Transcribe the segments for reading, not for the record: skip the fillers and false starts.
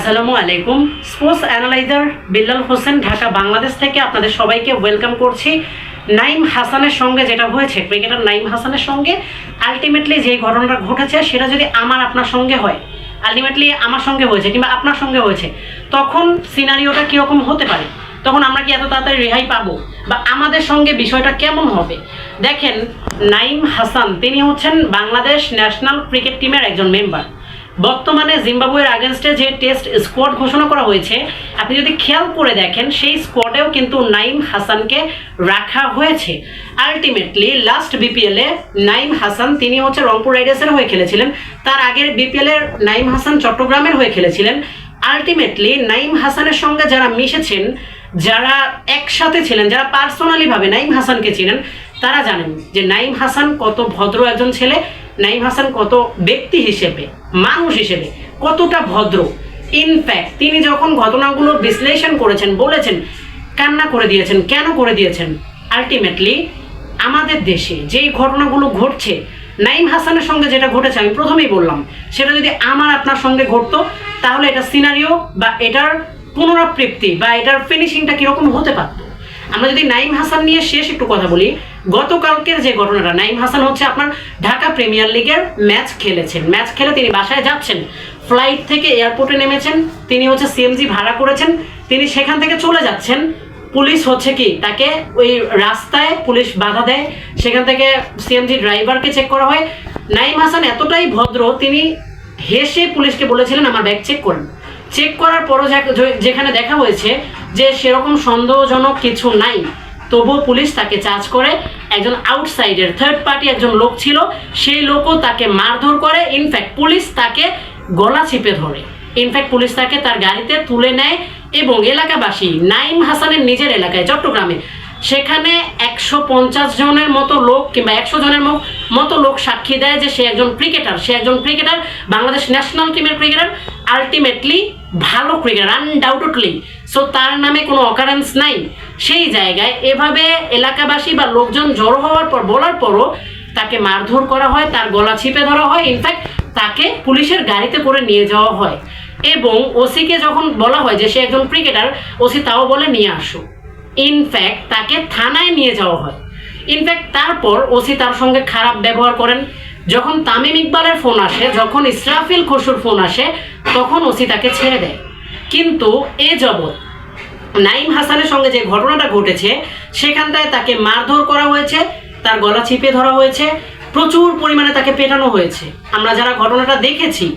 আসসালামু আলাইকুম। Sports analyser Billal Hossain, Dhaka Bangladesh থেকে আপনাদের সবাইকে ওয়েলকাম করছি। নাইম হাসানের সঙ্গে যেটা হয়েছে, ক্রিকেটার নাইম হাসানের সঙ্গে আলটিমেটলি যে ঘটনাটা ঘটেছে সেটা যদি আমার আপনার সঙ্গে হয়, আলটিমেটলি আমার সঙ্গে হয়েছে কিংবা আপনার সঙ্গে হয়েছে, তখন সিনারিওটা কীরকম হতে পারে? তখন আমরা কি এত তাড়াতাড়ি রেহাই পাবো বা আমাদের সঙ্গে বিষয়টা কেমন হবে? দেখেন, নাইম হাসান তিনি হচ্ছেন বাংলাদেশ ন্যাশনাল ক্রিকেট টিমের একজন মেম্বার। বর্তমানে জিম্বাবুয়ের আগেনস্টে যে টেস্ট স্কোয়াড ঘোষণা করা হয়েছে, আপনি যদি খেয়াল করে দেখেন সেই স্কোয়াডেও কিন্তু নাইম হাসানকে রাখা হয়েছে। আলটিমেটলি লাস্ট বিপিএলে নাইম হাসান তিনি হচ্ছে রংপুর রাইডার্সের হয়ে খেলেছিলেন, তার আগের বিপিএলের নাইম হাসান চট্টগ্রামের হয়ে খেলেছিলেন। আলটিমেটলি নাইম হাসানের সঙ্গে যারা মিশেছেন, যারা একসাথে ছিলেন, যারা পার্সোনালিভাবে নাইম হাসানকে চিনেন, তারা জানেন যে নাইম হাসান কত ভদ্র একজন ছেলে, নাইম হাসান কত ব্যক্তি হিসেবে, মানুষ হিসেবে কতটা ভদ্র। ইনফ্যাক্ট তিনি যখন ঘটনাগুলো বিশ্লেষণ করেছেন, বলেছেন, কান্না করে দিয়েছেন। কেন করে দিয়েছেন? আলটিমেটলি আমাদের দেশে যেই ঘটনাগুলো ঘটছে, নাইম হাসানের সঙ্গে যেটা ঘটেছে আমি প্রথমেই বললাম, সেটা যদি আমার আপনার সঙ্গে ঘটতো তাহলে এটা সিনারিও বা এটার পুনরাবৃত্তি বা এটার ফিনিশিংটা কীরকম হতে পারত। আমরা যদি নাইম হাসান নিয়ে শেষ একটু কথা বলি, গতকালকের যে ঘটনাটা, নাইম হাসান হচ্ছে আপনার ঢাকা প্রিমিয়ার লিগের ম্যাচ খেলেছেন। ম্যাচ খেলে তিনি বাসায় যাচ্ছেন, ফ্লাইট থেকে এয়ারপোর্টে নেমেছেন, তিনি হচ্ছে সিএমজি ভাড়া করেছেন, তিনি সেখান থেকে চলে যাচ্ছেন। পুলিশ হচ্ছে কি তাকে ওই রাস্তায় পুলিশ বাধা দেয়, সেখান থেকে সিএমজি ড্রাইভারকে চেক করা হয়। নাইম হাসান এতটাই ভদ্র, তিনি হেসে পুলিশকে বলেছিলেন আমার ব্যাগ চেক করেন। চেক করার পরও যেখানে দেখা হয়েছে যে সেরকম সন্দেহজনক কিছু নাই, তবুও পুলিশ তাকে চার্জ করে। একজন আউটসাইডের থার্ড পার্টি একজন লোক ছিল, সেই লোকও তাকে মারধর করে। ইনফ্যাক্ট পুলিশ তাকে গলা চিপে ধরে, ইনফ্যাক্ট পুলিশ তাকে তার গাড়িতে তুলে নেয় এবং এলাকাবাসী, নাইম হাসানের নিজের এলাকায় চট্টগ্রামে, সেখানে 150 জনের মতো লোক কিংবা 100 জনের মতো লোক সাক্ষী দেয় যে সে একজন ক্রিকেটার, বাংলাদেশ ন্যাশনাল টিমের ক্রিকেটার, আলটিমেটলি ভালো ক্রিকেটার আনডাউটেডলি। সো তার নামে কোনো অকারেন্স নাই। সেই জায়গায় এভাবে এলাকাবাসী বা লোকজন জড়ো হওয়ার পর, বলার পরও তাকে মারধর করা হয়, তার গলা চিপে ধরা হয়, ইনফ্যাক্ট তাকে পুলিশের গাড়িতে করে নিয়ে যাওয়া হয়। এবং ওসিকে যখন বলা হয় যে সে একজন ক্রিকেটার, ওসি তাও বলে নিয়ে আসো। ইনফ্যাক্ট তাকে থানায় নিয়ে যাওয়া হয়। ইনফ্যাক্ট তারপর ওসি তার সঙ্গে খারাপ ব্যবহার করেন। যখন তামিম ইকবালের ফোন আসে, যখন ইসরাফিল খসুর ফোন আসে, তখন ওসি তাকে ছেড়ে দেয়। কিন্তু এ যাবৎ নাইম হাসানের সঙ্গে যে ঘটনাটা ঘটেছে, সেখানটায় তাকে মারধর করা হয়েছে, তার গলা চিপে ধরা হয়েছে, প্রচুর পরিমাণে তাকে পেটানো হয়েছে। আমরা যারা ঘটনাটা দেখেছি,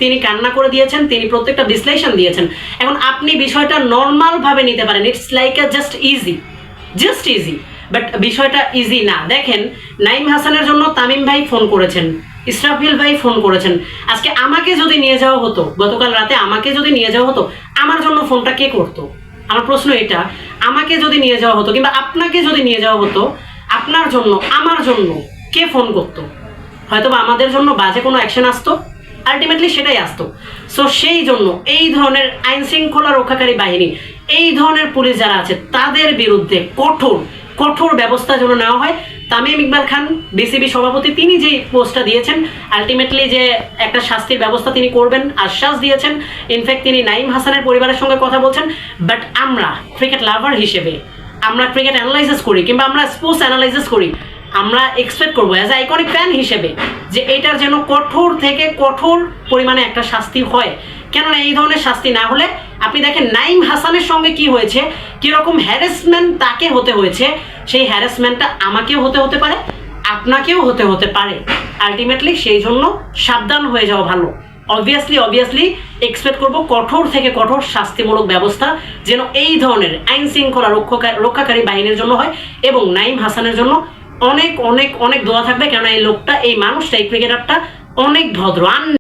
তিনি কান্না করে দিয়েছেন, তিনি প্রত্যেকটা বিশ্লেষণ দিয়েছেন। এখন আপনি বিষয়টা নর্মালভাবে নিতে পারেন, it's like a just easy, but বিষয়টা ইজি না। দেখেন, নাইম হাসানের জন্য তামিম ভাই ফোন করেছেন, ইসরাফিল ভাই ফোন করেছেন। আজকে আমাকে যদি নিয়ে যাওয়া হতো, গতকাল রাতে আমাকে যদি নিয়ে যাওয়া হতো, আমার জন্য ফোনটা কে করতো? আমার প্রশ্ন এটা, আমাকে যদি নিয়ে যাওয়া হতো কিংবা আপনাকে যদি নিয়ে যাওয়া হতো, আপনার জন্য, আমার জন্য কে ফোন করতো? হয়তো বা আমাদের জন্য বাজে কোনো অ্যাকশন আসতো, আলটিমেটলি সেটাই আসতো। সো সেই জন্য এই ধরনের আইন শৃঙ্খলা রক্ষাকারী বাহিনী, এই ধরনের পুলিশ যারা আছে, তাদের বিরুদ্ধে কঠোর ব্যবস্থা যেন নেওয়া হয়। তামিম ইকবাল খান, বিসিবি সভাপতি, তিনি যে পোস্টটা দিয়েছেন, আলটিমেটলি যে একটা শাস্তির ব্যবস্থা তিনি করবেন আশ্বাস দিয়েছেন। ইনফ্যাক্ট তিনি নাইম হাসানের পরিবারের সঙ্গে কথা বলছেন। বাট আমরা ক্রিকেট লাভার হিসেবে, আমরা ক্রিকেট অ্যানালাইসিস করি কিংবা আমরা স্পোর্টস অ্যানালাইসিস করি, আমরা এক্সপেক্ট করবো অ্যাজ আইকনিক ফ্যান হিসেবে যে এটার যেন কঠোর থেকে কঠোর পরিমাণে একটা শাস্তি হয়। কেননা এই ধরনের শাস্তি না হলে, আপনি দেখেন নাইম হাসানের সঙ্গে কি হয়েছে, কীরকম হ্যারাসমেন্ট তাকে হতে হয়েছে, সেই হ্যারাসমেন্টটা আমাকেও হতে পারে, আপনাকেও হতে পারে। আলটিমেটলি সেই জন্য সাবধান হয়ে যাওয়া ভালো। অবভিয়াসলি এক্সপেক্ট করবো কঠোর থেকে কঠোর শাস্তিমূলক ব্যবস্থা যেন এই ধরনের আইন শৃঙ্খলা রক্ষাকারী বাহিনীর জন্য হয়। এবং নাইম হাসানের জন্য অনেক দোয়া থাকবে, কেননা এই লোকটা, এই মানুষটা, এই ক্রিকেটারটা অনেক ভদ্র।